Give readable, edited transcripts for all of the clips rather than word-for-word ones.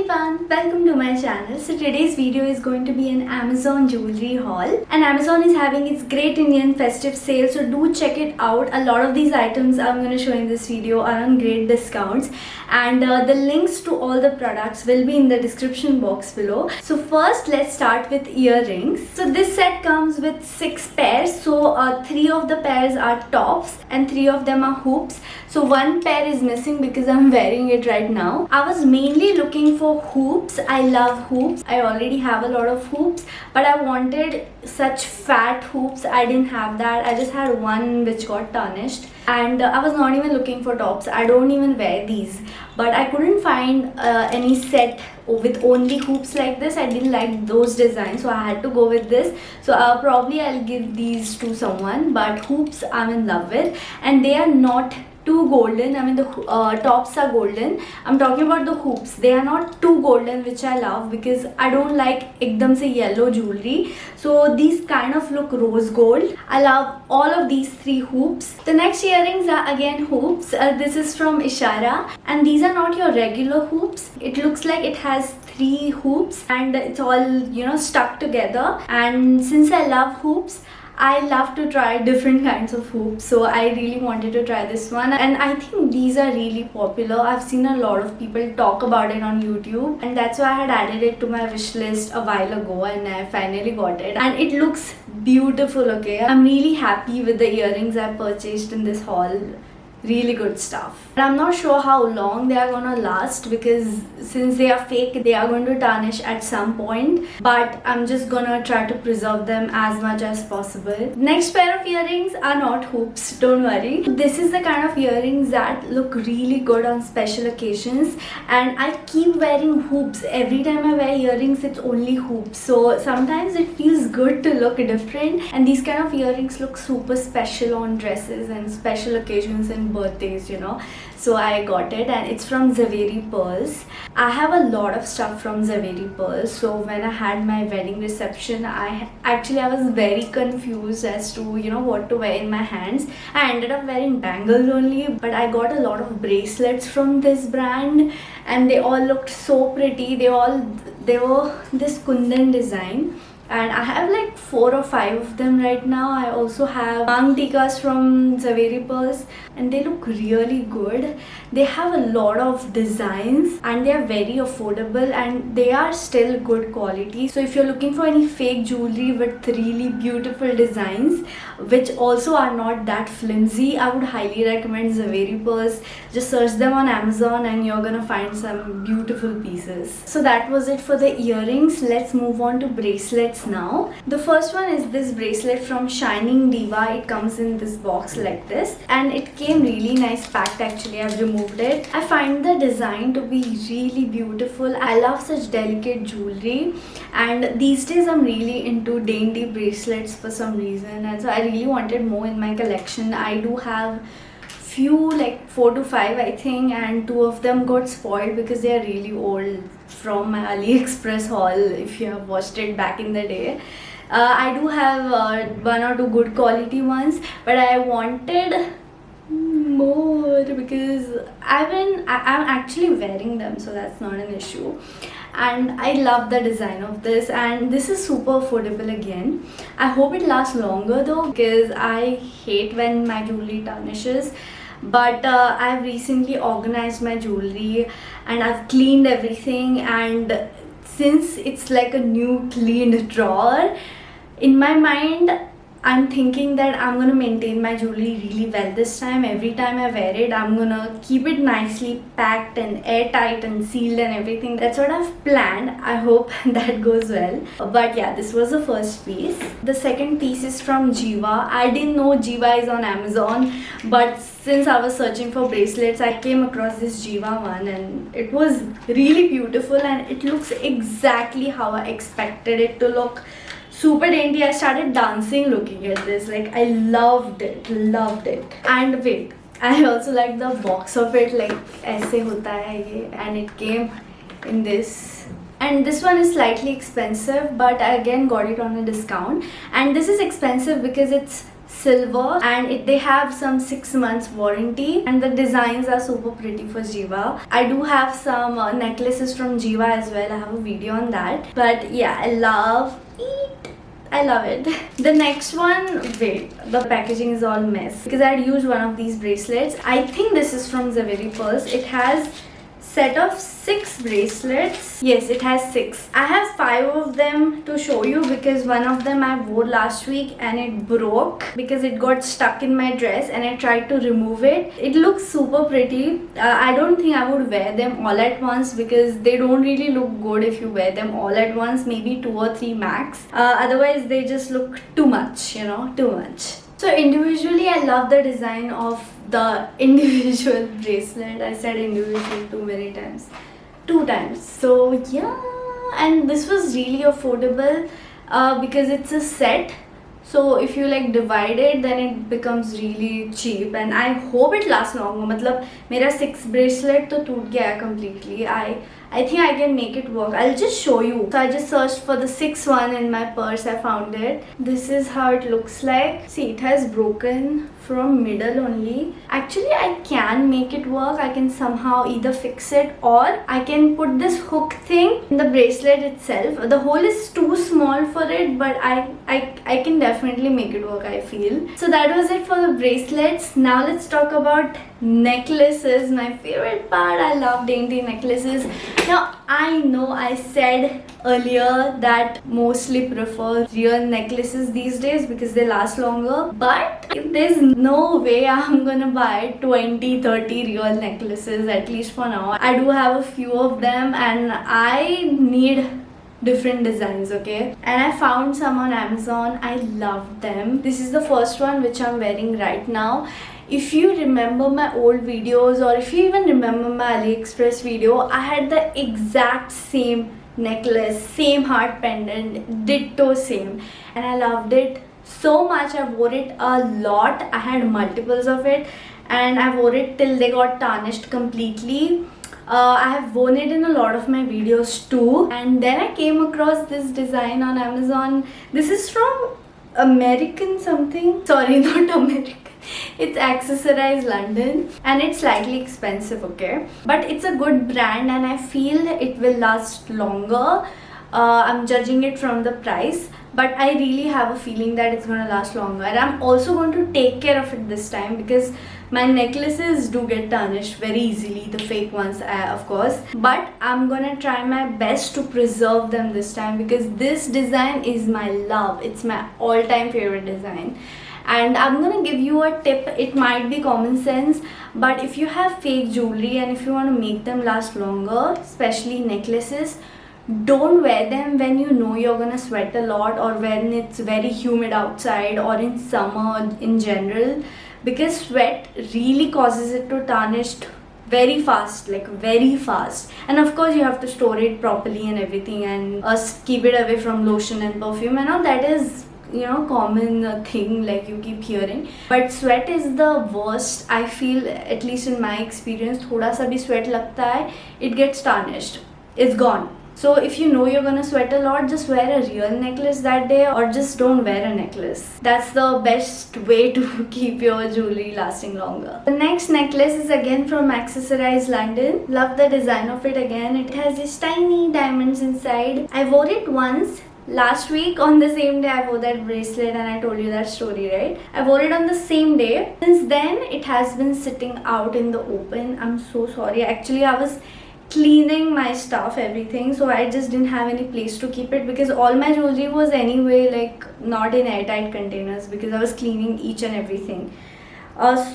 everyone, welcome to my channel. So today's video is going to be an Amazon jewelry haul, and Amazon is having its Great Indian Festive Sale, so do check it out. A lot of these items I'm going to show in this video are on great discounts, and the links to all the products will be in the description box below. So first let's start with earrings. So this set comes with 6 pairs, so 3 of the pairs are tops and 3 of them are hoops. So one pair is missing because I'm wearing it right now. I was mainly looking for hoops. I love hoops. I already have a lot of hoops, but I wanted such fat hoops. I didn't have that. I just had one which got tarnished, and I was not even looking for tops. I don't even wear these, but I couldn't find any set with only hoops like this. I didn't like those designs, so I had to go with this. So probably I'll give these to someone, but hoops I'm in love with, and they are not too golden. I mean, the tops are golden. I'm talking about the hoops. They are not too golden, which I love because I don't like ekdam se yellow jewelry. So these kind of look rose gold. I love all of these 3 hoops. The next earrings are again hoops. This is from Ishara, and these are not your regular hoops. It looks like it has 3 hoops and it's all stuck together. And since I love hoops, I love to try different kinds of hoops, so I really wanted to try this one, and I think these are really popular. I've seen a lot of people talk about it on YouTube, and that's why I had added it to my wish list a while ago, and I finally got it, and it looks beautiful. Okay, I'm really happy with the earrings I purchased in this haul. Really good stuff. And I'm not sure how long they are gonna last because since they are fake, they are going to tarnish at some point, but I'm just gonna try to preserve them as much as possible. Next pair of earrings are not hoops, don't worry. This is the kind of earrings that look really good on special occasions, and I keep wearing hoops. Every time I wear earrings, it's only hoops, so sometimes it feels good to look different, and these kind of earrings look super special on dresses and special occasions and birthdays, so I got it, and it's from Zaveri Pearls. I have a lot of stuff from Zaveri Pearls, so when I had my wedding reception, I was very confused as to what to wear in my hands. I ended up wearing bangles only, but I got a lot of bracelets from this brand, and they all looked so pretty. They were this kundan design, and I have like 4 or 5 of them right now. I also have Mang Tikas from Zaveri Pearls, and they look really good. They have a lot of designs and they are very affordable, and they are still good quality. So if you're looking for any fake jewelry with really beautiful designs which also are not that flimsy, I would highly recommend Zaveri Pearls. Just search them on Amazon and you're gonna find some beautiful pieces. So that was it for the earrings. Let's move on to bracelets now. The first one is this bracelet from Shining Diva. It comes in this box like this, and it came really nice packed. Actually, I've removed it. I find the design to be really beautiful. I love such delicate jewelry, and these days I'm really into dainty bracelets for some reason, and so I really wanted more in my collection. I do have few, like 4 to 5 I think, and 2 of them got spoiled because they are really old from my AliExpress haul, if you have watched it back in the day. I do have 1 or 2 good quality ones, but I wanted more because I'm actually wearing them, so that's not an issue. And I love the design of this, and this is super affordable again. I hope it lasts longer though, because I hate when my jewelry tarnishes. But I've recently organized my jewelry and I've cleaned everything, and since it's like a new cleaned drawer, in my mind I'm thinking that I'm gonna maintain my jewelry really well this time. Every time I wear it, I'm gonna keep it nicely packed and airtight and sealed and everything. That's what I've planned. I hope that goes well. But yeah, this was the first piece. The second piece is from Jiva. I didn't know Jiva is on Amazon, but since I was searching for bracelets, I came across this Jiva one, and it was really beautiful, and it looks exactly how I expected it to look. Super dainty. I started dancing looking at this. Like, I loved it. And wait, I also like the box of it. Like, ऐसे होता है ये, and it came in this. And this one is slightly expensive, but I again got it on a discount. And this is expensive because it's silver, and they have some 6 months warranty, and the designs are super pretty for Jiva. I do have some necklaces from Jiva as well. I have a video on that. But yeah, I love it. The next one, wait, the packaging is all mess because I had used one of these bracelets. I think this is from Zaveri Pearls. It has set of 6 bracelets. Yes, it has 6. I have 5 of them to show you because one of them I wore last week and it broke because it got stuck in my dress and I tried to remove it. It looks super pretty. I don't think I would wear them all at once because they don't really look good if you wear them all at once, maybe 2 or 3 max. Otherwise they just look too much, you know, too much. So individually I love the design of the individual bracelet. I said individual too many times. 2 times. So yeah, and this was really affordable because it's a set. So if you like divide it, then it becomes really cheap, and I hope it lasts longer. मतलब मेरा 6 bracelet तो टूट गया completely. I think I can make it work. I'll just show you. So I just searched for the 6th one in my purse. I found it. This is how it looks like. See, it has broken from middle only. Actually, I can make it work. I can somehow either fix it or I can put this hook thing in the bracelet itself. The hole is too small for it, but I can definitely make it work, I feel. So that was it for the bracelets. Now let's talk about necklaces, my favorite part. I love dainty necklaces. Now I know I said earlier that mostly prefer real necklaces these days because they last longer, but there's no way I'm gonna buy 20-30 real necklaces, at least for now. I do have a few of them and I need different designs, okay? And I found some on Amazon. I love them. This is the first one which I'm wearing right now. If you remember my old videos, or if you even remember my AliExpress video, I had the exact same necklace, same heart pendant, ditto same, and I loved it so much. I wore it a lot. I had multiples of it and I wore it till they got tarnished completely. I have worn it in a lot of my videos too, and then I came across this design on Amazon. This is from American something, sorry, not American, it's Accessorize London, and it's slightly expensive, okay, but it's a good brand and I feel it will last longer. I'm judging it from the price, but I really have a feeling that it's gonna last longer, and I'm also going to take care of it this time because my necklaces do get tarnished very easily, the fake ones, of course, but I'm gonna try my best to preserve them this time because this design is my love. It's my all-time favorite design. And I'm gonna give you a tip. It might be common sense, but if you have fake jewelry and if you want to make them last longer, especially necklaces, don't wear them when you know you're gonna sweat a lot or when it's very humid outside or in summer in general, because sweat really causes it to tarnish very fast, like very fast. And of course you have to store it properly and everything, and keep it away from lotion and perfume and all. That is, you know, common thing like you keep hearing, but sweat is the worst. I feel, at least in my experience, thoda sa bhi sweat lagta hai, it gets tarnished, it's gone. So if you know you're gonna sweat a lot, just wear a real necklace that day, or just don't wear a necklace. That's the best way to keep your jewelry lasting longer. The next necklace is again from Accessorize London. Love the design of it again. It has these tiny diamonds inside. I wore it once last week on the same day I wore that bracelet, and I told you that story, right? I wore it on the same day. Since then it has been sitting out in the open. I'm so sorry. Actually I was cleaning my stuff, everything, so I just didn't have any place to keep it because all my jewelry was anyway like not in airtight containers because I was cleaning each and everything.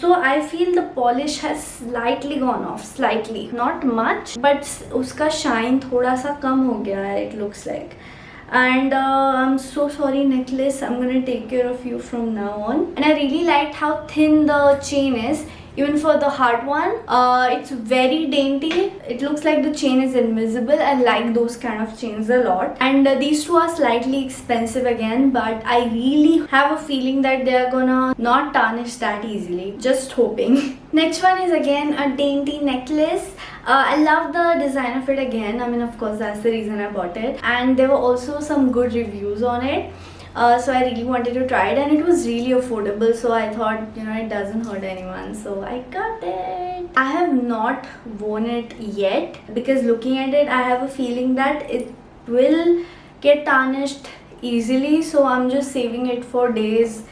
So I feel the polish has slightly gone off, slightly, not much, but uska shine thoda sa kam ho gaya hai, it looks like. And I'm so sorry necklace, I'm gonna take care of you from now on. And I really liked how thin the chain is. Even for the heart one, it's very dainty. It looks like the chain is invisible. I like those kind of chains a lot. And these two are slightly expensive again, but I really have a feeling that they are gonna not tarnish that easily. Just hoping. Next one is again a dainty necklace. I love the design of it again. I mean, of course, that's the reason I bought it. And there were also some good reviews on it. So I really wanted to try it, and it was really affordable, so I thought, you know, it doesn't hurt anyone, so I got it. I have not worn it yet because looking at it I have a feeling that it will get tarnished easily, so I'm just saving it for days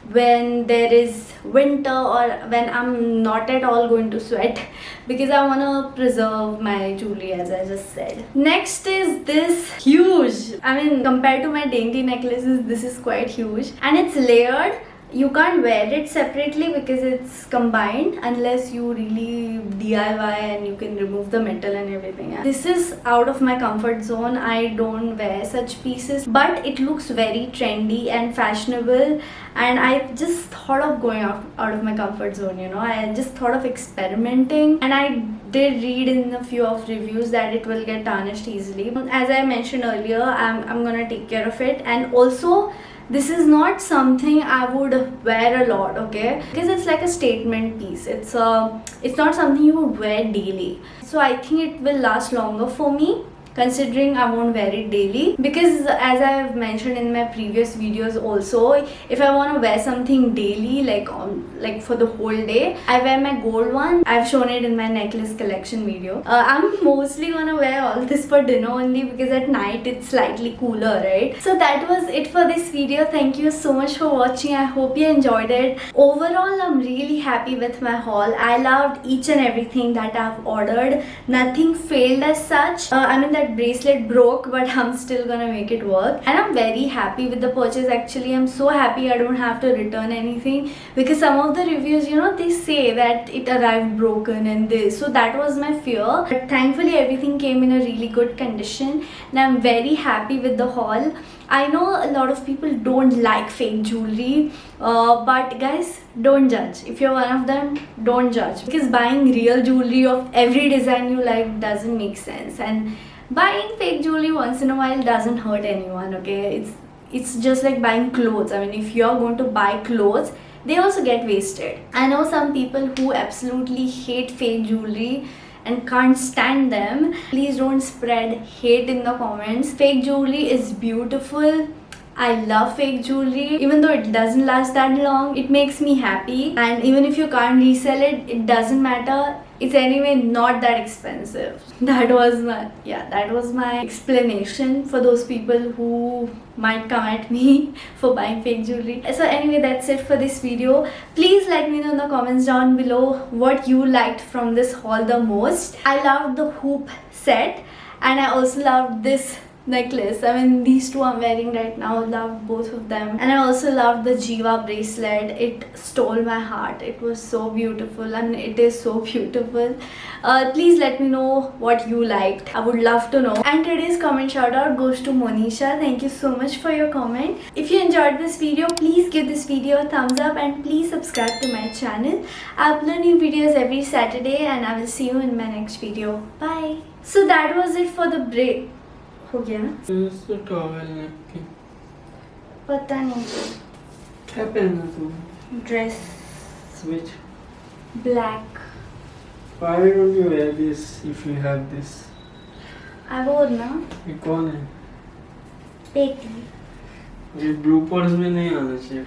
when there is winter or when I'm not at all going to sweat, because I want to preserve my jewelry, as I just said. Next is this huge, I mean, compared to my dainty necklaces, this is quite huge, and it's layered. You can't wear it separately because it's combined unless you really DIY and you can remove the metal and everything. This is out of my comfort zone. I don't wear such pieces, but it looks very trendy and fashionable, and I just thought of going out of my comfort zone, you know. I just thought of experimenting, and I did read in a few of reviews that it will get tarnished easily. As I mentioned earlier, I'm gonna take care of it, and also this is not something I would wear a lot, okay, because it's like a statement piece. It's not something you would wear daily, so I think it will last longer for me, considering I won't wear it daily, because as I have mentioned in my previous videos also, if I want to wear something daily, like for the whole day, I wear my gold one. I've shown it in my necklace collection video. I'm mostly gonna wear all this for dinner only, because at night it's slightly cooler, right? So that was it for this video. Thank you so much for watching. I hope you enjoyed it. Overall, I'm really happy with my haul. I loved each and everything that I've ordered. Nothing failed as such. I mean, that bracelet broke, but I'm still gonna make it work, and I'm very happy with the purchase. Actually, I'm so happy I don't have to return anything, because some of the reviews, you know, they say that it arrived broken and this, so that was my fear, but thankfully everything came in a really good condition, and I'm very happy with the haul. I know a lot of people don't like fake jewelry, but guys, don't judge. If you're one of them, don't judge, because buying real jewelry of every design you like doesn't make sense, and buying fake jewelry once in a while doesn't hurt anyone, okay? It's just like buying clothes. I mean, if you're going to buy clothes, they also get wasted. I know some people who absolutely hate fake jewelry and can't stand them. Please don't spread hate in the comments. Fake jewelry is beautiful. I love fake jewelry. Even though it doesn't last that long, it makes me happy, and even if you can't resell it, it doesn't matter. It's anyway not that expensive. That was my explanation for those people who might come at me for buying fake jewelry. So anyway, that's it for this video. Please let me know in the comments down below what you liked from this haul the most. I loved the hoop set, and I also loved this necklace. I mean, these two I'm wearing right now, loved both of them, and I also loved the Jiva bracelet. It stole my heart. It was so beautiful, and it is so beautiful. Please let me know what you liked. I would love to know. And today's comment shout out goes to Monisha. Thank you so much for your comment. If you enjoyed this video, please give this video a thumbs up, and please subscribe to my channel. I upload new videos every Saturday, and I will see you in my next video. Bye. So that was it for the break. हो गया ना? Towel napkin पता नहीं क्या पहना तुम? Dress Which? black. Why don't you wear this if you have this? I wore ना ये कौन है? पेटी. ये ब्लूपर्स में नहीं आना चाहिए.